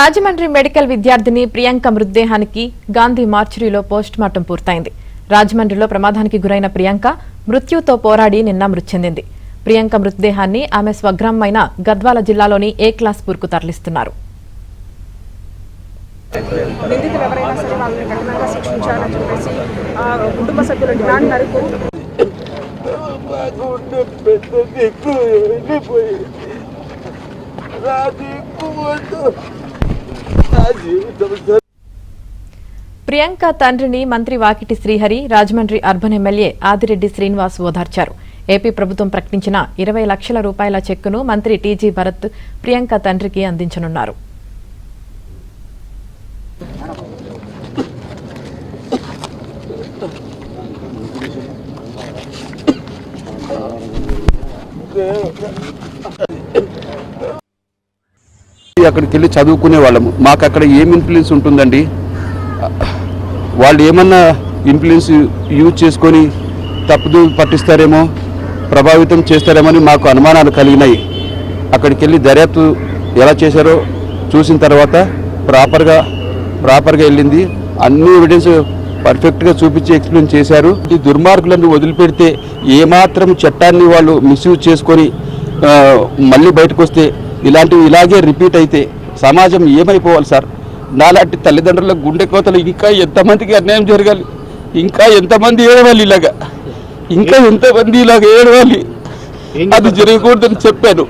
Rajahmundry medical విద్యార్థిని Priyanka మృతదేహానికి Gandhi మార్చురీలో postmortem పూర్తయింది. రాజమండ్రిలో ప్రమాదానికి గురైన ప్రియాంక మృత్యుతో పోరాడి నిన్న మృతి చెందింది. ప్రియాంక మృతదేహాన్ని ఆమె స్వగ్రామమైన గద్వాల జిల్లాలోని ఏ క్లాస్ పూర్కు తరలిస్తున్నారు. ప్రియాంక తండ్రిని మంత్రి వాకిటి శ్రీహరి, రాజమండ్రి అర్బన్ ఎమ్మెల్యే ఆదిరెడ్డి శ్రీనివాస్ ఓదార్చారు. ఏపీ ప్రభుత్వం ప్రకటించిన 20 లక్షల రూపాయల చెక్కును మంత్రి టీజీ భరత్ ప్రియాంక తండ్రికి అందించనున్నారు. అక్కడికి వెళ్ళి చదువుకునే వాళ్ళము. మాకు అక్కడ ఏం ఇన్ఫ్లుయెన్స్ ఉంటుందండి? వాళ్ళు ఏమన్నా ఇన్ఫ్లుయెన్స్ యూజ్ చేసుకొని తప్పుదు పట్టిస్తారేమో, ప్రభావితం చేస్తారేమో మాకు అనుమానాలు కలిగినాయి. అక్కడికి వెళ్ళి దర్యాప్తు ఎలా చేశారో చూసిన తర్వాత ప్రాపర్గా వెళ్ళింది. అన్ని ఎవిడెన్స్ పర్ఫెక్ట్గా చూపించి ఎక్స్ప్లెయిన్ చేశారు. ఈ దుర్మార్గులను వదిలిపెడితే ఏమాత్రం చట్టాన్ని వాళ్ళు మిస్యూజ్ చేసుకొని మళ్ళీ బయటకు వస్తే ఇలాగే రిపీట్ అయితే సమాజం ఏమైపోవాలి సార్? నాలాంటి తల్లిదండ్రుల గుండె కోతలు ఇంకా ఎంతమందికి అన్యాయం జరగాలి? ఇంకా ఎంతమంది ఏడవాలి? ఇంకా ఎంతమంది ఇలాగ ఏడవాలి? అది జరగకూడదని చెప్పాను.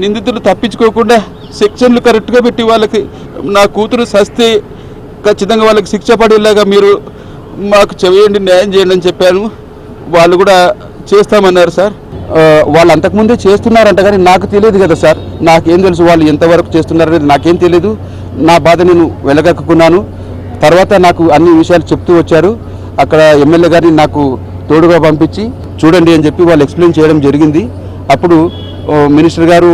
నిందితులు తప్పించుకోకుండా సెక్షన్లు కరెక్ట్గా పెట్టి వాళ్ళకి నా కూతురు సస్తే ఖచ్చితంగా వాళ్ళకి శిక్ష పడేలాగా మీరు మాకు చేయండి, న్యాయం చేయండి అని చెప్పాను. వాళ్ళు కూడా చేస్తామన్నారు సార్. వాళ్ళు అంతకుముందే చేస్తున్నారంట, కానీ నాకు తెలియదు కదా సార్. నాకేం తెలుసు వాళ్ళు ఎంతవరకు చేస్తున్నారనేది నాకేం తెలియదు. నా బాధ నేను వెలగక్కున్నాను. తర్వాత నాకు అన్ని విషయాలు చెప్తూ వచ్చారు. అక్కడ ఎమ్మెల్యే గారిని నాకు తోడుగా పంపించి చూడండి అని చెప్పి వాళ్ళు ఎక్స్ప్లెయిన్ చేయడం జరిగింది. అప్పుడు మినిస్టర్ గారు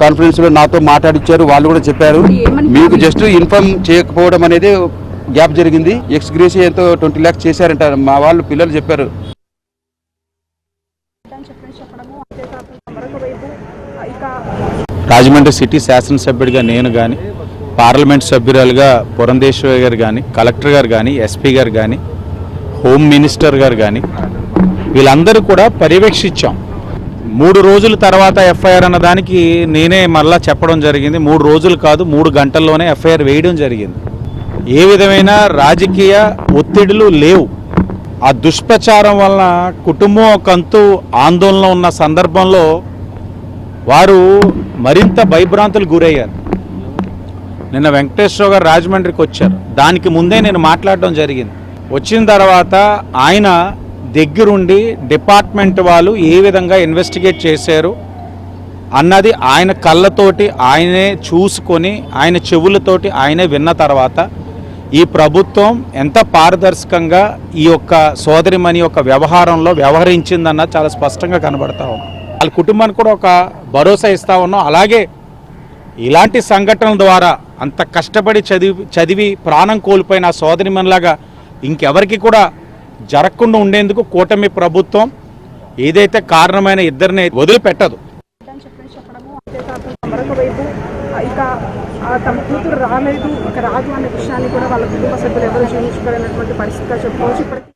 కాన్ఫరెన్స్లో నాతో మాట్లాడిచ్చారు. వాళ్ళు కూడా చెప్పారు, మీకు జస్ట్ ఇన్ఫార్మ్ చేయకపోవడం అనేది గ్యాప్ జరిగింది. ఎక్స్ గ్రేషియా ఎంతో 20 lakhs చేశారంట మా వాళ్ళు పిల్లలు చెప్పారు. రాజమండ్రి సిటీ శాసనసభ్యుడిగా నేను కానీ, పార్లమెంట్ సభ్యురాలుగా పురంధేశ్వరి గారు కానీ, కలెక్టర్ గారు కానీ, ఎస్పీ గారు కానీ, హోమ్ మినిస్టర్ గారు కానీ, వీళ్ళందరూ కూడా పర్యవేక్షించాం. 3 రోజుల తర్వాత ఎఫ్ఐఆర్ అన్నదానికి నేనే మళ్ళా చెప్పడం జరిగింది. 3 రోజులు కాదు, 3 గంటల్లోనే ఎఫ్ఐఆర్ వేయడం జరిగింది. ఏ విధమైన రాజకీయ ఒత్తిడులు లేవు. ఆ దుష్ప్రచారం వలన కుటుంబం ఒకంతు ఆందోళన ఉన్న సందర్భంలో వారు మరింత భయభ్రాంతులు గురయ్యారు. నిన్న వెంకటేశ్వరరావు గారు రాజమండ్రికి వచ్చారు. దానికి ముందే నేను మాట్లాడడం జరిగింది. వచ్చిన తర్వాత ఆయన దగ్గరుండి డిపార్ట్మెంట్ వాళ్ళు ఏ విధంగా ఇన్వెస్టిగేట్ చేశారు అన్నది ఆయన కళ్ళతోటి ఆయనే చూసుకొని, ఆయన చెవులతోటి ఆయనే విన్న తర్వాత ఈ ప్రభుత్వం ఎంత పారదర్శకంగా ఈ యొక్క సోదరిమణి యొక్క వ్యవహారంలో వ్యవహరించిందన్నది చాలా స్పష్టంగా కనబడతా ఉంది. వాళ్ళ కుటుంబానికి కూడా ఒక భరోసా ఇస్తా ఉన్నాం. అలాగే ఇలాంటి సంఘటనల ద్వారా అంత కష్టపడి చదివి ప్రాణం కోల్పోయిన సోదరిమణిలాగా ఇంకెవరికి కూడా జరగకుండా ఉండేందుకు కూటమి ప్రభుత్వం ఏదైతే కారణమైన ఇద్దరిని వదిలిపెట్టదు. తమ కూతురు రాలేదు, రాదు అనే విషయాన్ని కూడా వాళ్ళ కుటుంబ సభ్యులు ఎవరు జీవించుకోలేనటువంటి పరిస్థితిగా చెప్పుకోవచ్చు.